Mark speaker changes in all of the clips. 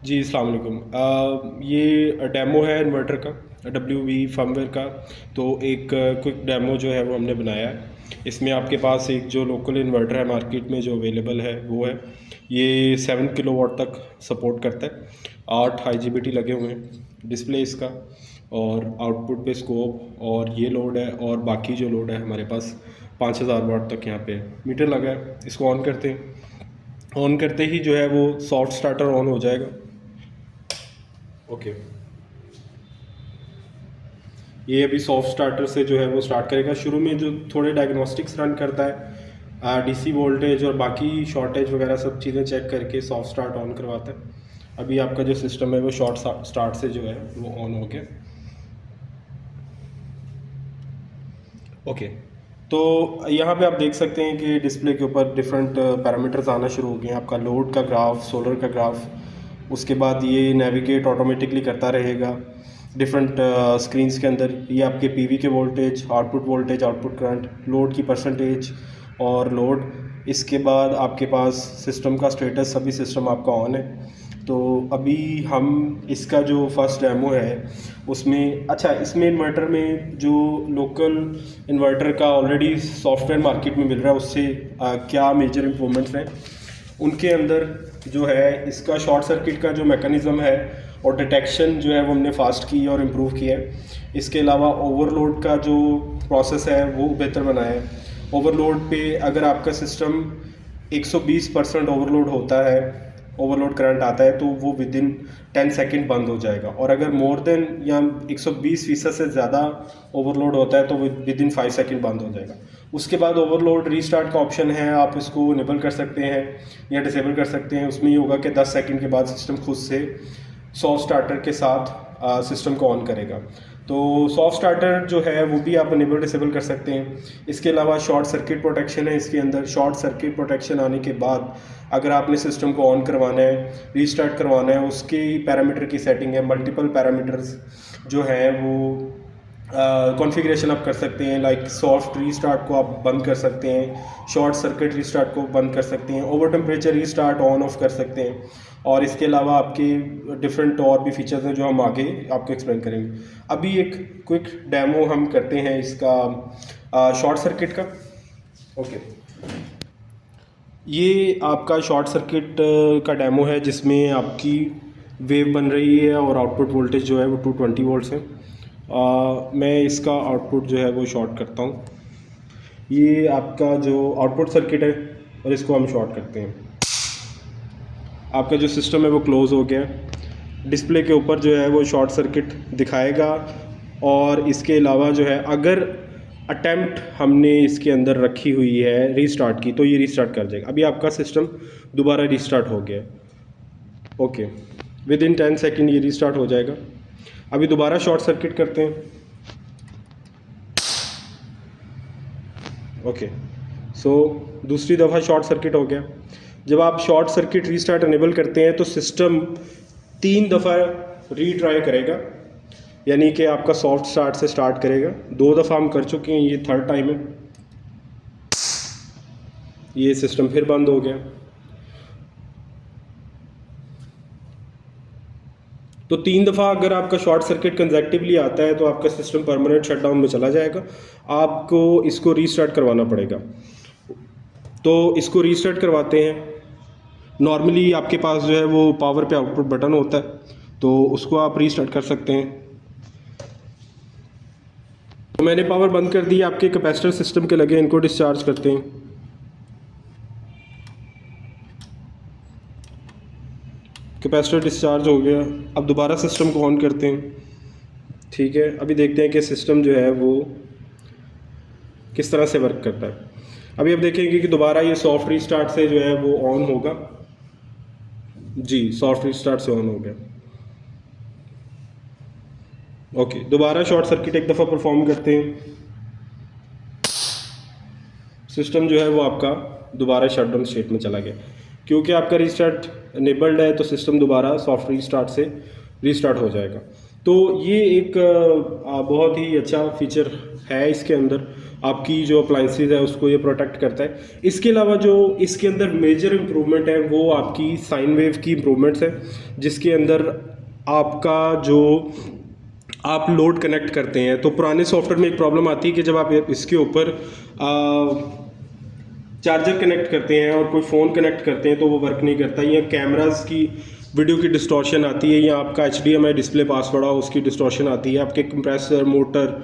Speaker 1: जी, अस्सलाम वालेकुम। ये डेमो है इन्वर्टर का, डब्ल्यू वी फर्मवेयर का। तो एक क्विक डेमो जो है वो हमने बनाया है। इसमें आपके पास एक जो लोकल इन्वर्टर है मार्केट में जो अवेलेबल है वो है। ये 7 किलोवाट तक सपोर्ट करता है। 8 IGBT लगे हुए हैं डिस्प्ले इसका, और आउटपुट पे स्कोप और ये लोड है, और बाकी जो लोड है हमारे पास 5000 वाट तक यहाँ पे मीटर लगा है। इसको ऑन करते हैं। ऑन करते ही जो है वो सॉफ्ट स्टार्टर ऑन हो जाएगा। ओके, ये अभी सॉफ्ट स्टार्टर से जो है वो स्टार्ट करेगा। शुरू में जो थोड़े डायग्नोस्टिक्स रन करता है, डीसी वोल्टेज और बाकी शॉर्टेज वगैरह सब चीज़ें चेक करके सॉफ्ट स्टार्ट ऑन करवाता है। अभी आपका जो सिस्टम है वो शॉर्ट स्टार्ट से जो है वो ऑन हो गया। ओके, तो यहाँ पे आप देख सकते हैं कि डिस्प्ले के ऊपर डिफरेंट पैरामीटर्स आना शुरू हो गए हैं। आपका लोड का ग्राफ, सोलर का ग्राफ, उसके बाद ये नेविगेट ऑटोमेटिकली करता रहेगा डिफरेंट स्क्रीन्स के अंदर। ये आपके पीवी के वोल्टेज, आउटपुट करंट, लोड की परसेंटेज और लोड। इसके बाद आपके पास सिस्टम का स्टेटस, सभी सिस्टम आपका ऑन है। तो अभी हम इसका जो फर्स्ट डेमो है उसमें, अच्छा, इसमें इन्वर्टर में जो लोकल इन्वर्टर का ऑलरेडी सॉफ्टवेयर मार्केट में मिल रहा है उससे क्या मेजर इम्प्रूवमेंट्स हैं उनके अंदर। जो है इसका शॉर्ट सर्किट का जो मैकेनिज़्म है और डिटेक्शन जो है वो हमने फास्ट की और इम्प्रूव किया है। इसके अलावा ओवरलोड का जो प्रोसेस है वो बेहतर बनाया है। ओवरलोड पे अगर आपका सिस्टम 120% ओवरलोड होता है, ओवरलोड करंट आता है, तो वो विद इन 10 सेकेंड बंद हो जाएगा। और अगर मोर देन या 120% से ज़्यादा ओवरलोड होता है तो विद इन 5 सेकेंड बंद हो जाएगा। उसके बाद ओवरलोड रीस्टार्ट का ऑप्शन है, आप इसको इनेबल कर सकते हैं या डिसेबल कर सकते हैं। उसमें ये होगा कि 10 सेकेंड के बाद सिस्टम खुद से सॉफ्ट स्टार्टर के साथ सिस्टम को ऑन करेगा। तो सॉफ्ट स्टार्टर जो है वो भी आप इनेबल डिसेबल कर सकते हैं। इसके अलावा शॉर्ट सर्किट प्रोटेक्शन है इसके अंदर। शॉर्ट सर्किट प्रोटेक्शन आने के बाद अगर आपने सिस्टम को ऑन करवाना है, रीस्टार्ट करवाना है, उसकी पैरामीटर की सेटिंग है। मल्टीपल पैरामीटर्स जो हैं वो कॉन्फ़िगरेशन आप कर सकते हैं। लाइक सॉफ्ट रीस्टार्ट को आप बंद कर सकते हैं, शॉर्ट सर्किट रीस्टार्ट को बंद कर सकते हैं, over temperature restart on off कर सकते हैं। और इसके अलावा आपके डिफरेंट और भी फीचर्स हैं जो हम आगे आपको एक्सप्लेन करेंगे। अभी एक क्विक डेमो हम करते हैं इसका शॉर्ट सर्किट का। ओके, ये आपका शॉर्ट सर्किट का डेमो है जिसमें आपकी वेव बन रही है और आउटपुट वोल्टेज जो है वो 220 वोल्ट्स है। मैं इसका आउटपुट जो है वो शॉर्ट करता हूँ। ये आपका जो आउटपुट सर्किट है और इसको हम शॉर्ट करते हैं। आपका जो सिस्टम है वो क्लोज़ हो गया। डिस्प्ले के ऊपर जो है वो शॉर्ट सर्किट दिखाएगा। और इसके अलावा जो है अगर अटेम्प्ट हमने इसके अंदर रखी हुई है रीस्टार्ट की तो ये रीस्टार्ट कर जाएगा। अभी आपका सिस्टम दोबारा रीस्टार्ट हो गया। ओके, विद इन 10 सेकेंड ये रीस्टार्ट हो जाएगा। अभी दोबारा शॉर्ट सर्किट करते हैं। ओके, सो दूसरी दफ़ा शॉर्ट सर्किट हो गया। जब आप शॉर्ट सर्किट रीस्टार्ट इनेबल करते हैं तो सिस्टम 3 दफ़ा रीट्राई करेगा, यानी कि आपका सॉफ्ट स्टार्ट से स्टार्ट करेगा। 2 दफ़ा हम कर चुके हैं, ये थर्ड टाइम है। ये सिस्टम फिर बंद हो गया। तो 3 दफ़ा अगर आपका शॉर्ट सर्किट कंसेक्टिवली आता है तो आपका सिस्टम परमानेंट शटडाउन में चला जाएगा। आपको इसको रीस्टार्ट करवाना पड़ेगा। तो इसको रीस्टार्ट करवाते हैं। नॉर्मली आपके पास जो है वो पावर पे आउटपुट बटन होता है, तो उसको आप रीस्टार्ट कर सकते हैं। तो मैंने पावर बंद कर दी। आपके कैपेसिटर सिस्टम के लगे, इनको डिस्चार्ज करते हैं। कैपेसिटर डिस्चार्ज हो गया। अब दोबारा सिस्टम को ऑन करते हैं। ठीक है, अभी देखते हैं कि सिस्टम जो है वो किस तरह से वर्क करता है। अभी आप देखेंगे कि दोबारा ये सॉफ्ट रीस्टार्ट से जो है वो ऑन होगा। जी, सॉफ्ट रीस्टार्ट से ऑन हो गया। ओके, दोबारा शॉर्ट सर्किट एक दफ़ा परफॉर्म करते हैं। सिस्टम जो है वो आपका दोबारा शटडाउन स्टेट में चला गया। क्योंकि आपका रीस्टार्ट इनेबल्ड है तो सिस्टम दोबारा सॉफ्ट रीस्टार्ट से रीस्टार्ट हो जाएगा। तो ये एक बहुत ही अच्छा फीचर है इसके अंदर, आपकी जो अप्लाइंसेज है उसको ये प्रोटेक्ट करता है। इसके अलावा जो इसके अंदर मेजर इम्प्रूवमेंट है वो आपकी साइन वेव की इम्प्रूवमेंट्स है, जिसके अंदर आपका जो आप लोड कनेक्ट करते हैं, तो पुराने सॉफ्टवेयर में एक प्रॉब्लम आती है कि जब आप इसके ऊपर चार्जर कनेक्ट करते हैं और कोई फ़ोन कनेक्ट करते हैं तो वो वर्क नहीं करता, या कैमरास की वीडियो की डिस्टॉर्शन आती है, या आपका HDMI डिस्प्ले पास पड़ा उसकी डिस्टॉर्शन आती है, आपके कंप्रेसर मोटर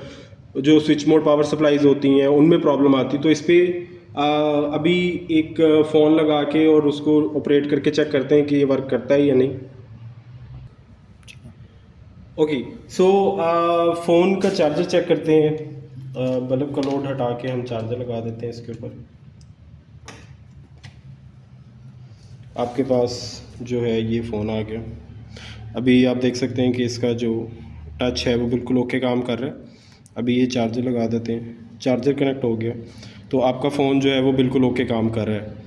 Speaker 1: जो स्विच मोड पावर सप्लाईज होती हैं उनमें प्रॉब्लम आती है। तो इस पर अभी एक फ़ोन लगा के और उसको ऑपरेट करके चेक करते हैं कि ये वर्क करता है या नहीं। ओके, सो फ़ोन का चार्जर चेक करते हैं। बल्ब का लोड हटा के हम चार्जर लगा देते हैं इसके ऊपर। आपके पास जो है ये फ़ोन आ गया। अभी आप देख सकते हैं कि इसका जो टच है वो बिल्कुल ओके काम कर रहा है। अभी ये चार्जर लगा देते हैं, चार्जर कनेक्ट हो गया, तो आपका फ़ोन जो है वो बिल्कुल ओके काम कर रहा है।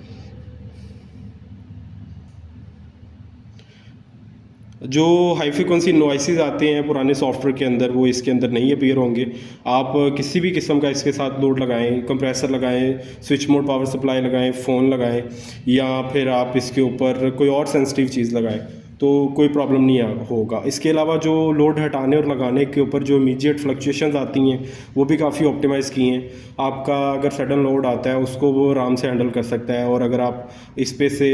Speaker 1: जो हाई फ्रिक्वेंसी नॉइसेस आते हैं पुराने सॉफ्टवेयर के अंदर वो इसके अंदर नहीं अपीयर होंगे। आप किसी भी किस्म का इसके साथ लोड लगाएं, कंप्रेसर लगाएं, स्विच मोड पावर सप्लाई लगाएं, फ़ोन लगाएं, या फिर आप इसके ऊपर कोई और सेंसिटिव चीज़ लगाएं, तो कोई प्रॉब्लम नहीं होगा। इसके अलावा जो लोड हटाने और लगाने के ऊपर जो इमीडिएट फ्लक्चुएशंस आती हैं वो भी काफ़ी ऑप्टिमाइज़ की हैं। आपका अगर सडन लोड आता है उसको वो आराम से हैंडल कर सकता है, और अगर आप इस पे से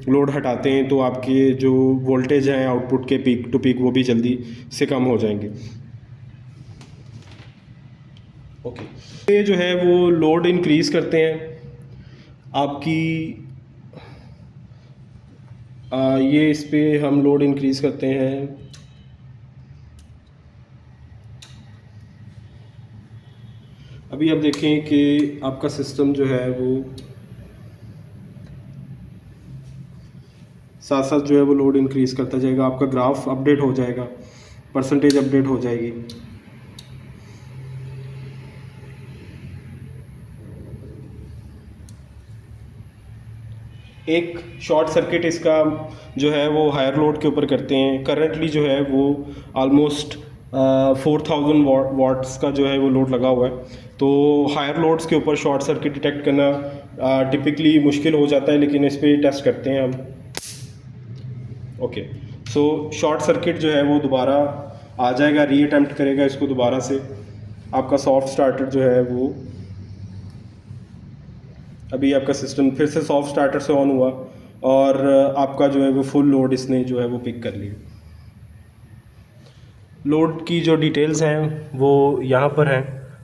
Speaker 1: लोड हटाते हैं तो आपके जो वोल्टेज हैं आउटपुट के पीक टू पीक वो भी जल्दी से कम हो जाएंगे। ओके, ये जो है वो लोड इंक्रीज़ करते हैं आपकी ये इस पे हम लोड इंक्रीज़ करते हैं। अभी आप देखें कि आपका सिस्टम जो है वो साथ साथ जो है वो लोड इंक्रीज़ करता जाएगा, आपका ग्राफ अपडेट हो जाएगा, परसेंटेज अपडेट हो जाएगी। एक शॉर्ट सर्किट इसका जो है वो हायर लोड के ऊपर करते हैं। करंटली जो है वो ऑलमोस्ट 4000 वाट्स का जो है वो लोड लगा हुआ है, तो हायर लोड्स के ऊपर शॉर्ट सर्किट डिटेक्ट करना टिपिकली मुश्किल हो जाता है, लेकिन इस पर टेस्ट करते हैं हम। ओके, सो शॉर्ट सर्किट जो है वो दोबारा आ जाएगा, री अटेम्प्ट करेगा इसको दोबारा से। आपका सॉफ्ट स्टार्टर जो है वो अभी आपका सिस्टम फिर से सॉफ्ट स्टार्टर से ऑन हुआ और आपका जो है वो फुल लोड इसने जो है वो पिक कर लिया। लोड की जो डिटेल्स हैं वो यहाँ पर हैं।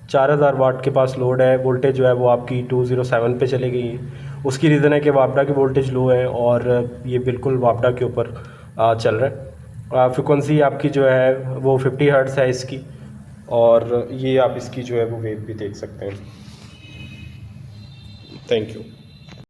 Speaker 1: 4000 वाट के पास लोड है, वोल्टेज जो है वो आपकी 207 पे चली गई है। उसकी रीज़न है कि वापडा की वोल्टेज लो है और ये बिल्कुल वापडा के ऊपर चल रहा है। फ्रिक्वेंसी आपकी जो है वो 50 हर्ट्ज़ है इसकी, और ये आप इसकी जो है वो वेव भी देख सकते हैं। Thank you.